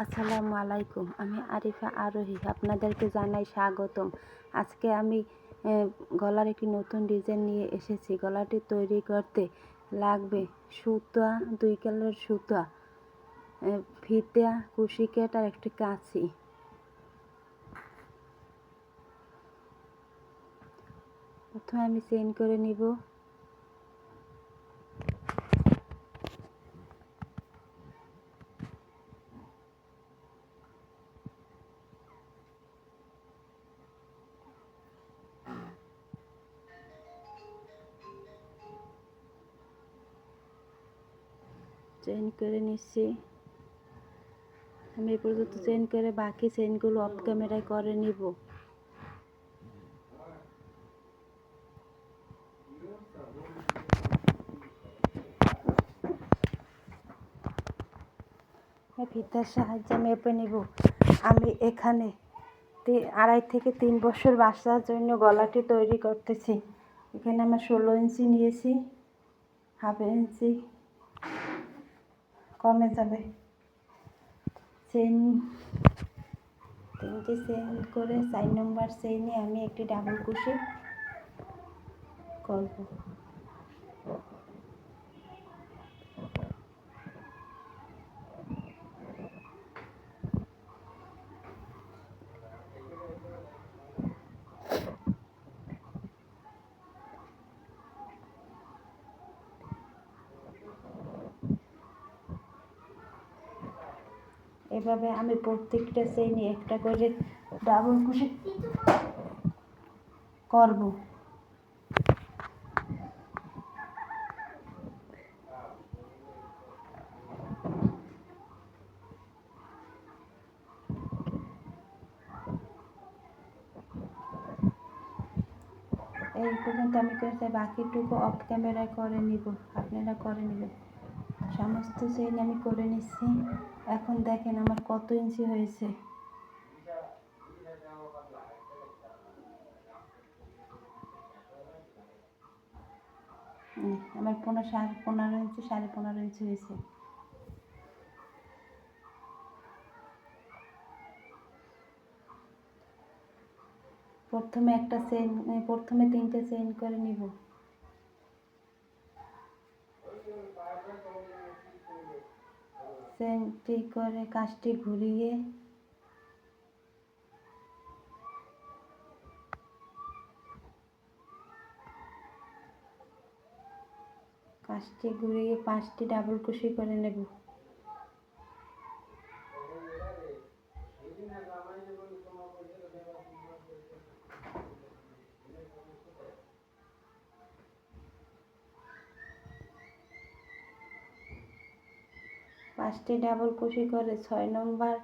আসসালামু আলাইকুম। আমি আরিফা আরোহী, আপনাদেরকে জানাই স্বাগতম। আজকে আমি গলার একটি নতুন ডিজাইন নিয়ে এসেছি। গলাটি তৈরি করতে লাগবে সুতা, 2 কালারের সুতা, ফিতা, কুশি কাট আর একটি কাঁচি। প্রথমে আমি চেইন করে নিব। চেইন করে নিচ্ছি। আমি এই পর্যন্ত চেইন করে বাকি চেইনগুলো অফ ক্যামেরায় করে নিব। ফিতার সাহায্যে মেপে নিব। আমি এখানে 2.5 থেকে 3 বছর বাচ্চার জন্য গলাটি তৈরি করতেছি। এখানে আমার 16 ইঞ্চি নিয়েছি, হাফ ইঞ্চি কমে যাবে। চেইন 3টি চেইন করে 4 নম্বর চেইনে আমি একটি ডাবল কুশি করব। এভাবে আমি প্রত্যেকটা চেইনে একটা করে ডাবল কুশি করব। এই পর্যন্ত আমি করেছি, বাকিটুকু অফ ক্যামেরায় করে নিব, আপনারা করে নেবেন। সমস্ত চেইন আমি করে নিচ্ছি। এখন দেখেন আমার কত ইঞ্চি হয়েছে। আমার 15.5 ইঞ্চি, 15.5 ইঞ্চি হয়েছে। প্রথমে 3টে চেইন করে নিব। চেইনটি করে কাজটি ঘুরিয়ে কাজটি ঘুরিয়ে 5টি ডাবল কুশি করে নেব। পাঁচটি ডাবল কুশি করে 6 নম্বর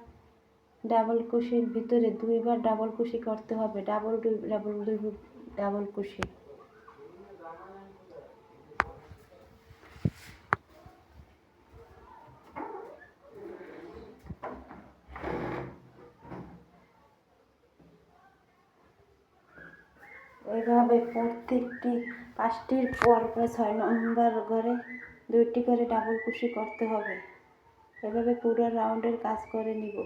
ডাবল কুশির ভিতরে 2বার ডাবল কুশি করতে হবে। ডাবল কুশি। এইভাবে প্রত্যেকটি 5টির পর 6 নম্বর ঘরে 2টি করে ডাবল কুশি করতে হবে। এভাবে পুরো রাউন্ডের কাজ করে নিব।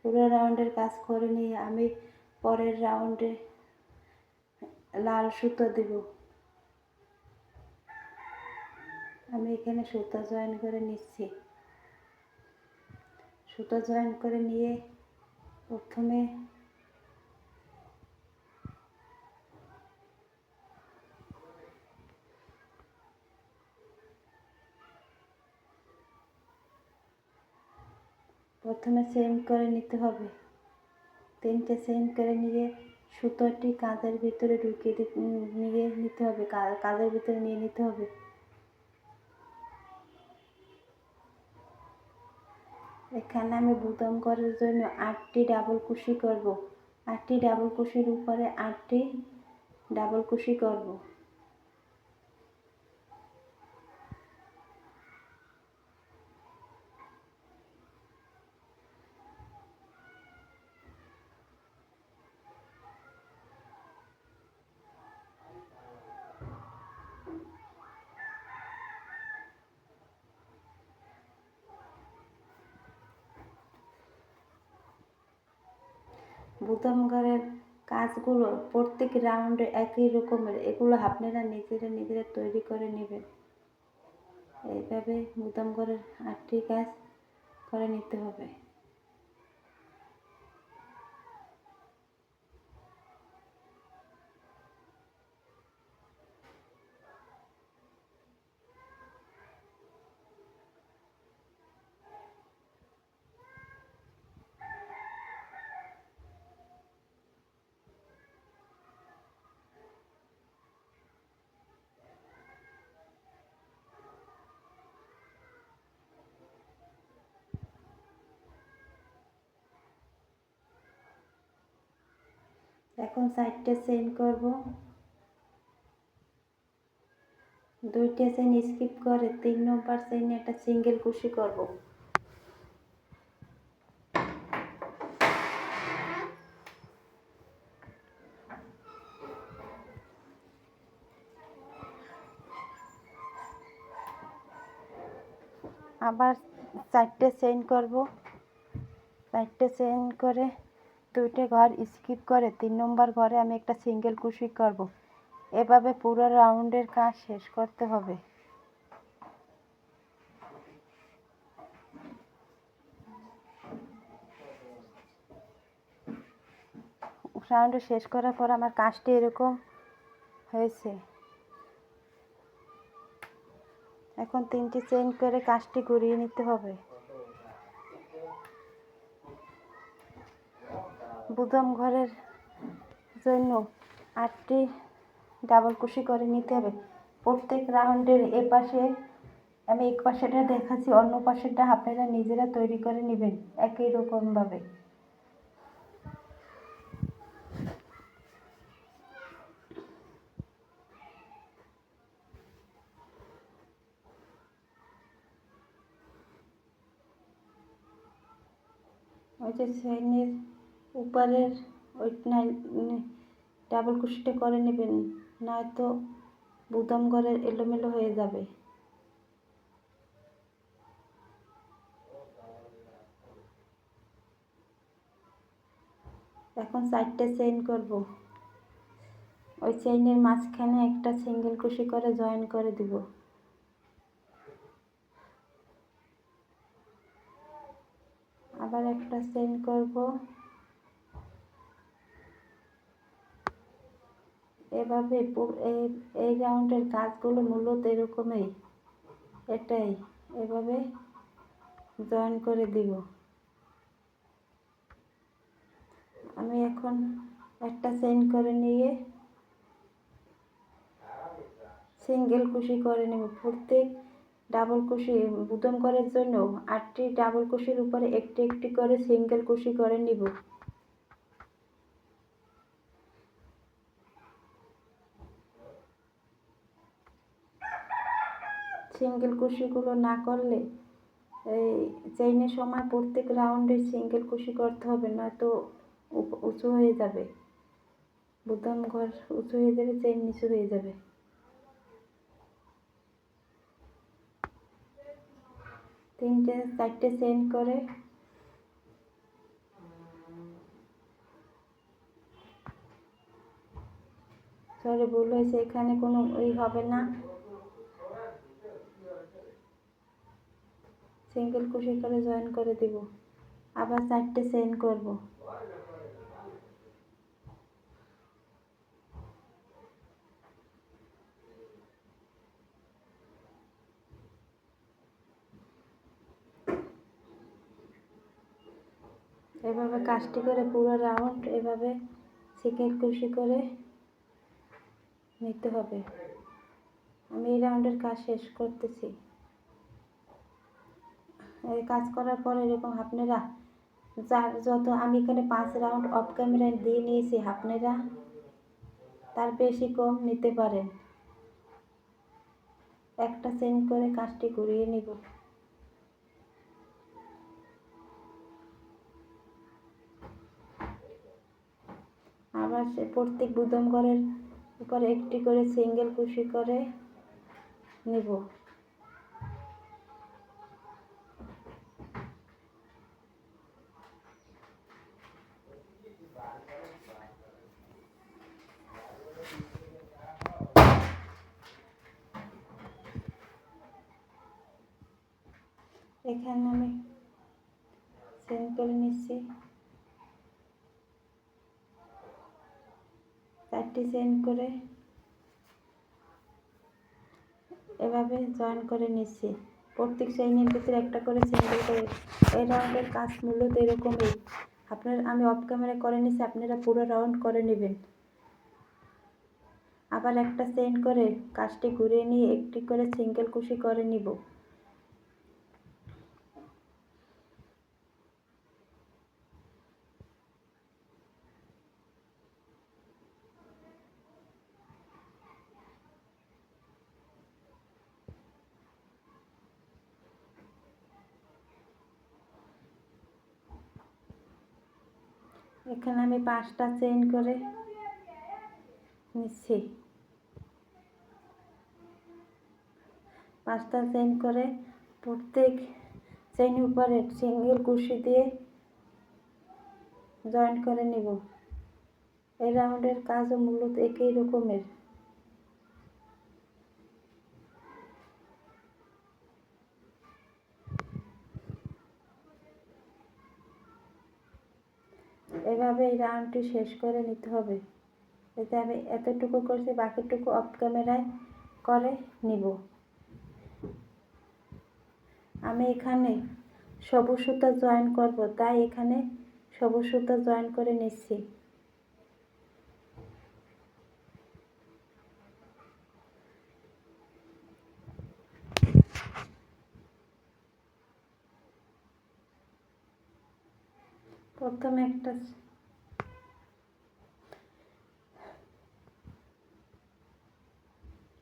পুরো রাউন্ডের কাজ করে নিয়ে আমি পরের রাউন্ডে লাল সুতো দেব। আমি এখানে সুতো জয়েন করে নিচ্ছি। সুতো জয়েন করে নিয়ে প্রথমে চেইন করে নিতে হবে। 3টে চেইন করে নিয়ে সুতোটি কাঁধের ভিতরে ঢুকিয়ে নিয়ে নিতে হবে, কাঁধের ভিতরে নিয়ে নিতে হবে। এখানে আমি বুতাম করার জন্য 8টি ডাবল কুশি করব। 8টি ডাবল কুশির উপরে 8টি ডাবল কুশি করব। বুতাম ঘরের কাজগুলো প্রত্যেক রাউন্ডে একই রকমের, এগুলো আপনারা নিজেরা তৈরি করে নেবেন। এইভাবে বুতাম ঘরের 8টি কাজ করে নিতে হবে। এখন 4টে চেইন করব, 2টে চেইন স্কিপ করে 3 নম্বর চেইনে একটা সিঙ্গেল কুশি করব। আবার 4টে চেইন করব, 4টে চেইন করে 2টে ঘর স্কিপ করে 3 নম্বর ঘরে আমি একটা সিঙ্গেল কুশি করব। এভাবে পুরো রাউন্ডের কাজ শেষ করতে হবে। রাউন্ড শেষ করার পর আমার কাজটি এরকম হয়েছে। এখন 3টে চেইন করে কাজটি ঘুরিয়ে নিতে হবে। বুতাম ঘরের জন্য 8টি ডাবল কুশি করে নিতে হবে। প্রত্যেক রাউন্ডের এপাশে আমি এক পাশেটা দেখাচ্ছি, অন্য পাশেটা আপনারা নিজেরা তৈরি করে নেবেন একই রকমভাবে। ওই যে চেইনের উপরের ওই ডাবল কুশিটা করে নেবেন, নয়তো বুতাম ঘরের এলোমেলো হয়ে যাবে। এখন 4টে চেইন করব, ওই চেইনের মাঝখানে একটা সিঙ্গেল কুশি করে জয়েন করে দিব। আবার একটা চেইন করব, এভাবে এই রাউন্ডের কাজগুলো মূলত এরকমই, এটাই এভাবে জয়েন করে দিব। আমি এখন একটা চেইন করে নিয়ে সিঙ্গেল কুশি করে নেব। প্রত্যেক ডাবল কুশি বুতাম করার জন্য 8টি ডাবল কুশির উপরে একটি একটি করে সিঙ্গেল কুশি করে নিব। সিঙ্গেল কুশিগুলো না করলে এই চেইনের সময় প্রত্যেক রাউন্ডে সিঙ্গেল কুশি করতে হবে, নয়তো উঁচু হয়ে যাবে, বুতাম ঘর উঁচু হয়ে যাবে, চেইন নিচু হয়ে যাবে। 4টে চেইন করে সরি ভুল হয়েছে, এখানে কোনো হবে না, সিঙ্গেল কুশি করে জয়েন করে দিব। আবার 4টে চেইন করব। এভাবে কাজটি করে পুরো রাউন্ড এভাবে সিঙ্গেল কুশি করে নিতে হবে। আমি এই রাউন্ডের কাজ শেষ করতেছি। এই কাজ করার পর এরকম আপনারা যত আমি এখানে 5 রাউন্ড অফ ক্যামেরায় দিয়ে নিয়েছি, আপনারা তার বেশি কম নিতে পারেন। একটা চেইন করে কাজটি ঘুরিয়ে নিব। আবার প্রত্যেক বুতাম ঘরের উপরে একটি করে সিঙ্গেল কুশি করে নিব। এখানে আমি চেইন করে নিচ্ছি, 4টি চেইন করে এভাবে জয়েন করে নিচ্ছি। প্রত্যেক চেইনের ভিতরে একটা করে সিঙ্গেল করে। এই রাউন্ডের কাজ মূলত এরকমই। আমি অফ ক্যামেরা করে নিচ্ছি, আপনারা পুরো রাউন্ড করে নেবেন। আবার একটা চেইন করে কাজটি ঘুরিয়ে নিয়ে একটি করে সিঙ্গেল কুশি করে নিব। এখানে আমি 5টা চেইন করে নিচ্ছি। 5টা চেইন করে প্রত্যেক চেইনের উপরে সিঙ্গেল কুশি দিয়ে জয়েন করে নিব। এই রাউন্ডের কাজও মূলত একই রকমের। এভাবে এই রাউন্ডটি শেষ করে নিতে হবে। এতে আমি এতটুকু করছি, বাকিটুকু অফ ক্যামেরায় করে নিব। আমি এখানে সবুজ সুতা জয়েন করব, তাই এখানে সবুজ সুতা জয়েন করে নিচ্ছি।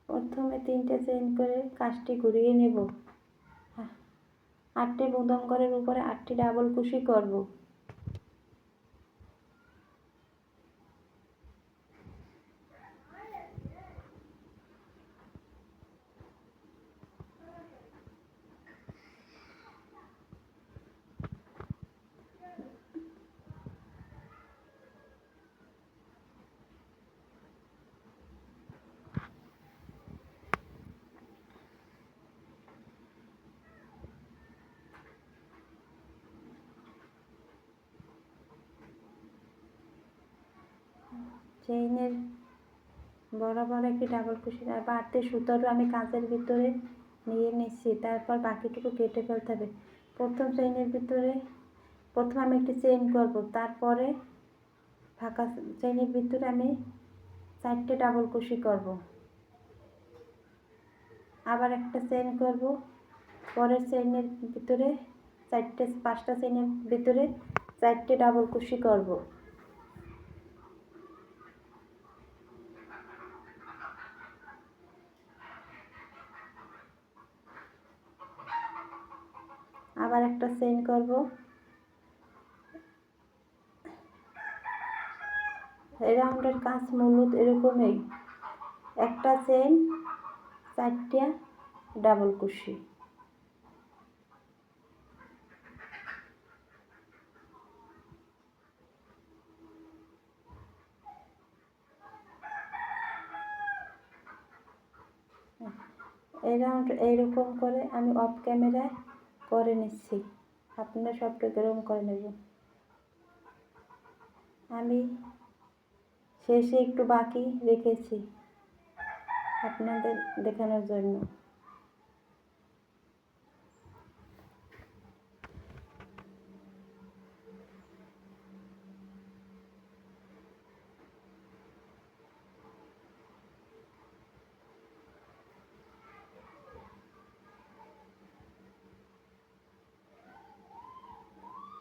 প্রথমে 3টে চেইন করে কাজটি ঘুরিয়ে নেব। 8টি বুদম ঘরের উপরে 8টি ডাবল কুশি করব। চেইনের বরাবর একটি ডাবল কুশি আর বাড়তি সুতোটা আমি কাঁচের ভিতরে নিয়ে নিচ্ছি। তারপর বাকিটুকু কেটে ফেলতে হবে। প্রথম চেইনের ভিতরে প্রথমে আমি একটি চেইন করব, তারপরে ফাঁকা চেইনের ভিতরে আমি 4টে ডাবল কুশি করব। আবার একটা চেইন করব, পরের চেইনের ভিতরে 5টা চেইনের ভিতরে 4টে ডাবল কুশি করব। আবার একটা চেইন করব। এই রাউন্ডের কাজ মূলত এরকমই। একটা চেইন, 4টা ডাবল কুশি। এই রাউন্ড এইরকম করে আমি অফ ক্যামেরায় করে নিচ্ছি। আপনারা সবটা এরকম করে নেবেন। আমি শেষে একটু বাকি রেখেছি আপনাদের দেখানোর জন্য।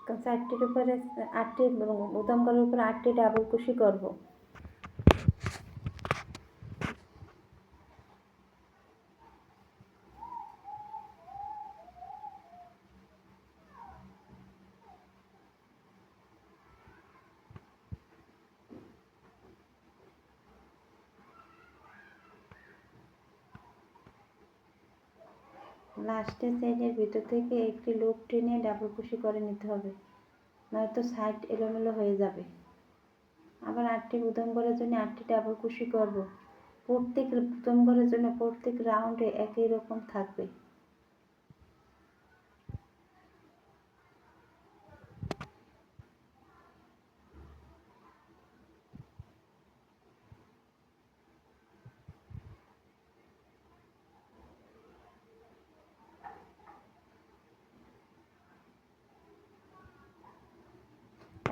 তো 4টির উপরে 8টি বুতাম করার উপরে 8টি ডাবল কুশি করব। লাস্টের চেইনের ভিতর থেকে একটি লুপ টেনে ডাবল কুশি করে নিতে হবে, নয়তো সাইড এলোমেলো হয়ে যাবে। আবার 8টি বুতাম করার জন্য 8টি ডাবল কুশি করব। প্রত্যেক বুতাম করার জন্য প্রত্যেক রাউন্ডে একই রকম থাকবে।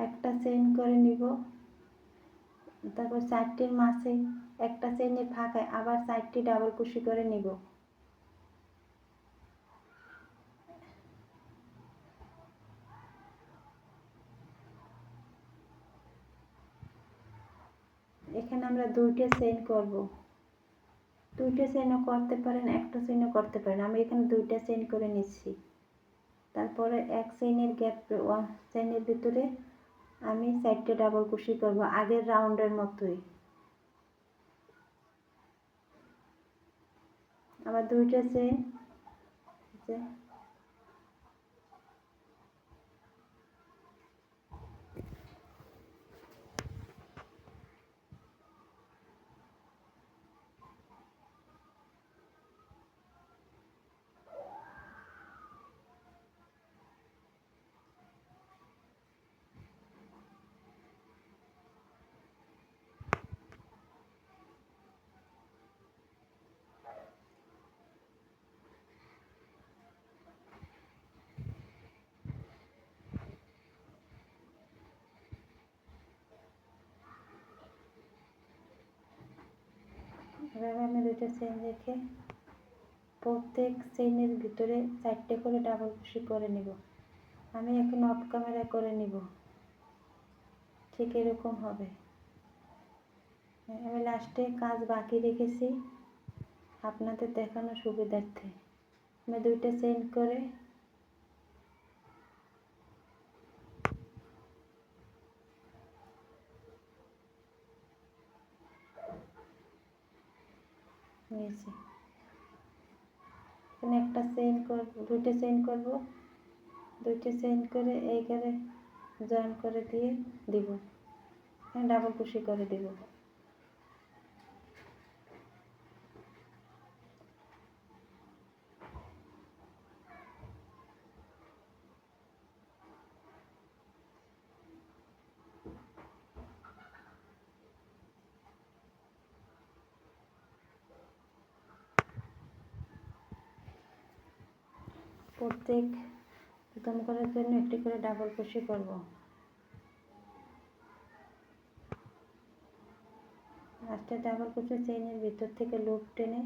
একটা চেইন করে নিব, তারপর 4টির মাঝে একটা চেইনের ফাঁকায় আবার 4টি ডাবল কুশি করে নিব। এখানে আমরা 2টা চেইন করব, 2টা চেইনও করতে পারেন, একটা চেইনও করতে পারেন। আমি এখানে 2টা চেইন করে নিচ্ছি। তারপরে এক চেইনের গ্যাপ চেইনের ভিতরে আমি 4টে ডাবল কুশি করব আগের রাউন্ডের মতোই। আবার 2টা চেইন, এভাবে আমি 2টা চেইন রেখে প্রত্যেক চেইনের ভিতরে 4টে করে ডাবল কুশি করে নিব। আমি এখন অফ ক্যামেরা করে নিব, ঠিক এরকম হবে। আমি লাস্টে কাজ বাকি রেখেছি আপনাদের দেখানোর সুবিধার্থে। আমি 2টা চেইন করে নিয়েছি। এখানে একটা চেইন করব, 2টা চেইন করব, 2টা চেইন করে এইখানে জয়েন করে দিয়ে দিব, এখানে ডাবল কুশি করে দিব। প্রত্যেক বোতাম করার জন্য একটি করে ডাবল কুশি করব। লাস্টে ডাবল কুশি চেইনের ভিতর থেকে লুপ টেনে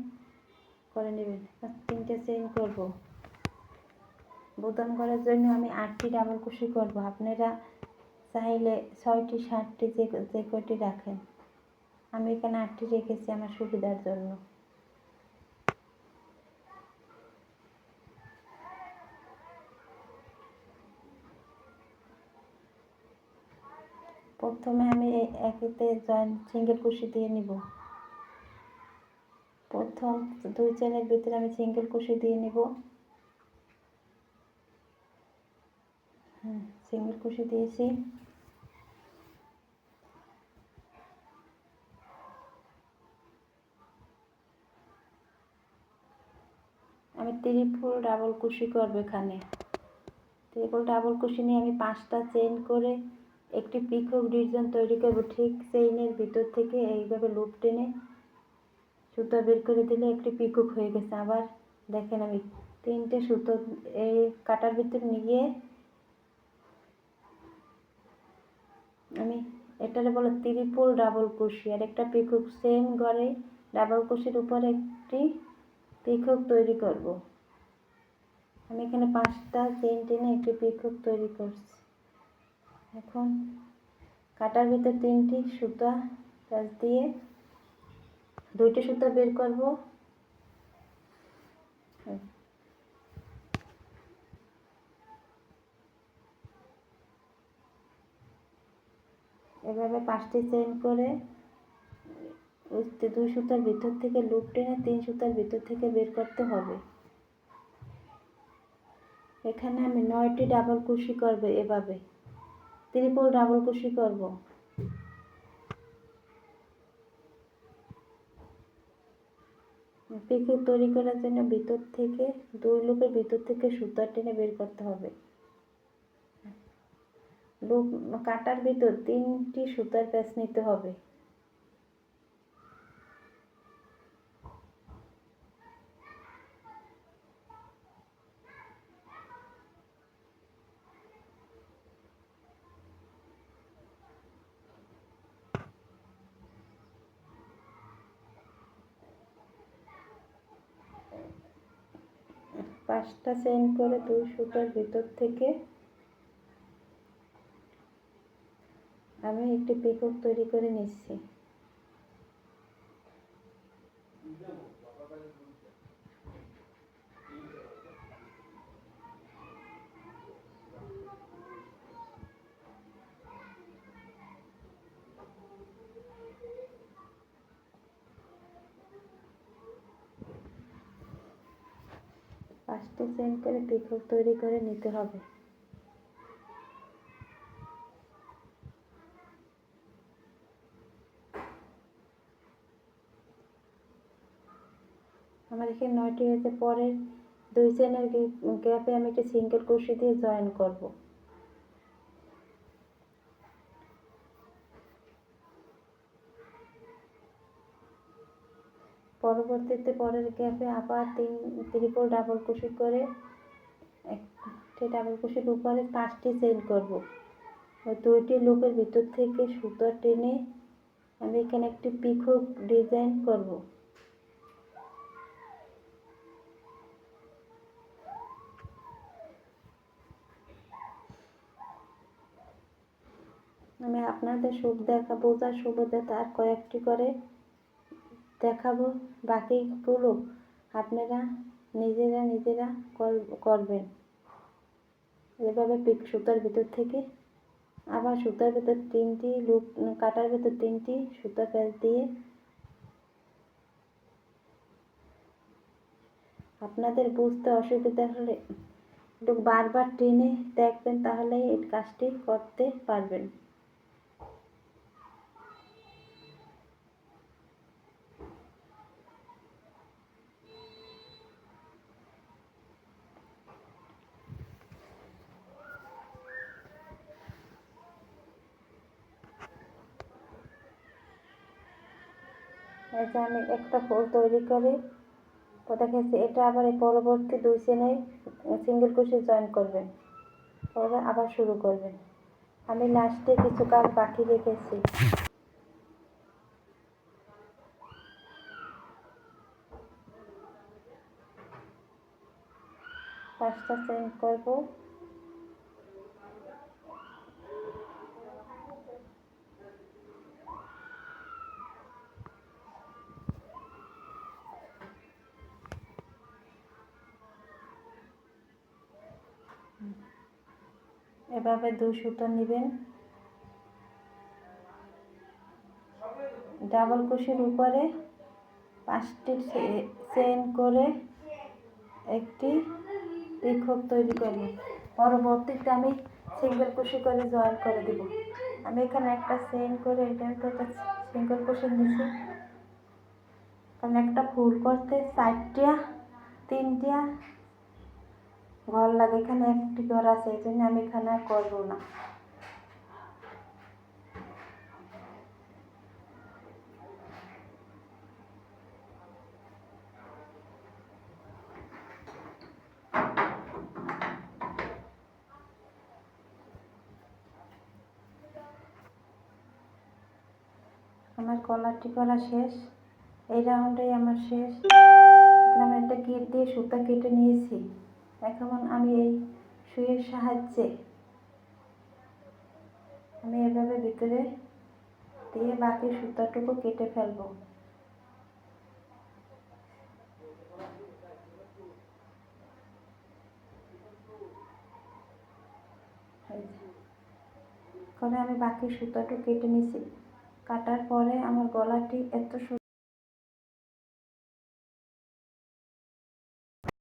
করে নেবেন। 3টে চেইন করব। বোতাম করার জন্য আমি 8টি ডাবল কুশি করব। আপনারা চাইলে 6টি 7টি যে কয়টি রাখেন, আমি এখানে 8টি রেখেছি আমার সুবিধার জন্য। প্রথমে আমি একেতে জয়েন সিঙ্গেল কুশি দিয়ে নিব। প্রথম 2 চেইনের ভিতরে আমি সিঙ্গেল কুশি দিয়ে নিব। সিঙ্গেল কুশি দিয়েছি। আমি ট্রিপল ডাবল কুশি করব। এখানে ট্রিপল ডাবল কুশি নিয়ে আমি 5টা চেইন করে একটি পিকক ডিজাইন তৈরি করব। ঠিক চেইনের ভিতর থেকে এইভাবে লুপ টেনে সুতো বের করে দিলে একটি পিকক হয়ে গেছে। আবার দেখেন আমি 3টে সুতো এই কাটার ভিতর নিয়ে আমি এটারে বলে ট্রিপল ডাবল কুশি, আর একটা পিকক সেম ঘরে ডাবল কুশির উপরে একটি পিকক তৈরি করব। আমি এখানে 5টা চেইন টেনে একটি পিকক তৈরি করছি। এখন কাটার ভিতর 3টি সুতা প্যাচ দিয়ে 2টি সুতা বের করব। এভাবে 5টি চেইন করে 2 সুতার ভিতর থেকে লুপ টেনে 3 সুতার ভিতর থেকে বের করতে হবে। এখানে আমি 9টি ডাবল কুশি করব। এভাবে ট্রিপল ডাবল কুশি করব। পিকক তৈরি করার জন্য ভিতর থেকে 2 লুপের ভিতর থেকে সুতা টেনে বের করতে হবে। লুপ কাটার ভিতর 3টি সুতার প্যাচ নিতে হবে। 5টা চেইন করে 2 সুতার ভিতর থেকে আমি একটি পিকক তৈরি করে নিচ্ছি। পাঁচটি চেইন করে পিকক তৈরি করে নিতে হবে। আমার এখানে 9টি হয়েছে। পরের 2 চেইনের গ্যাপে আমি একটি সিঙ্গেল ক্রোশে দিয়ে জয়েন করব। পরবর্তীতে পরের গ্যাপে আবার 3 ট্রিপল ডাবল ক্রোশে করে একটি ডাবল ক্রোশের উপরে 5টি চেইন করব। ওই 2টি লুপের ভিতর থেকে সুতো টেনে আমি এখানে একটি পিকক ডিজাইন করব। আমি আপনাদের বোঝার সুবিধাতে আর কয়েকটি করে দেখাবো, বাকিগুলো আপনারা নিজেরা করবেন। এভাবে সুতার ভিতর থেকে আবার সুতার ভিতর 3টি লুপ কাটার ভিতর 3টি সুতা প্যাঁচ দিয়ে আপনাদের বুঝতে অসুবিধা হলে একটু বারবার টেনে দেখবেন, তাহলে এই কাজটি করতে পারবেন। এই যে আমি একটা ফুল তৈরি করে দেখাচ্ছি, এটা আবার এই পরবর্তী 2 চেইনে সিঙ্গেল ক্রোশে জয়েন করবেন, পরে আবার শুরু করবেন। আমি লাস্টে কিছু কাজ বাকি রেখেছি। 5টা চেইন করব। এভাবে 2 সুতো নেবেন, ডাবল ক্রোশের উপরে 5টি চেইন করে একটি পিকক তৈরি করব। পরবর্তীতে আমি সিঙ্গেল ক্রোশে করে জয়েন করে দেব। আমি এখানে একটা চেইন করে এটার একটা সিঙ্গেল ক্রোশে নিচ্ছি, কারণ একটা ফুল করতে 4টা 3টা ঘর লাগে, এখানে একটি ঘর আছে, এই জন্য আমি এখানে করব না। আমার কলারটি করা শেষ, এই রাউন্ডেই আমার শেষ। আমি একটা গিট দিয়ে সুতা কেটে নিয়েছি। এখন আমি এই সুইয়ের সাহায্যে আমি এভাবে ভিতরে দিয়ে বাকি সুতাটুকু কেটে ফেলবো। এখন আমি বাকি সুতাটুকু কেটে নিয়েছি। কাটার পরে আমার গলাটি এত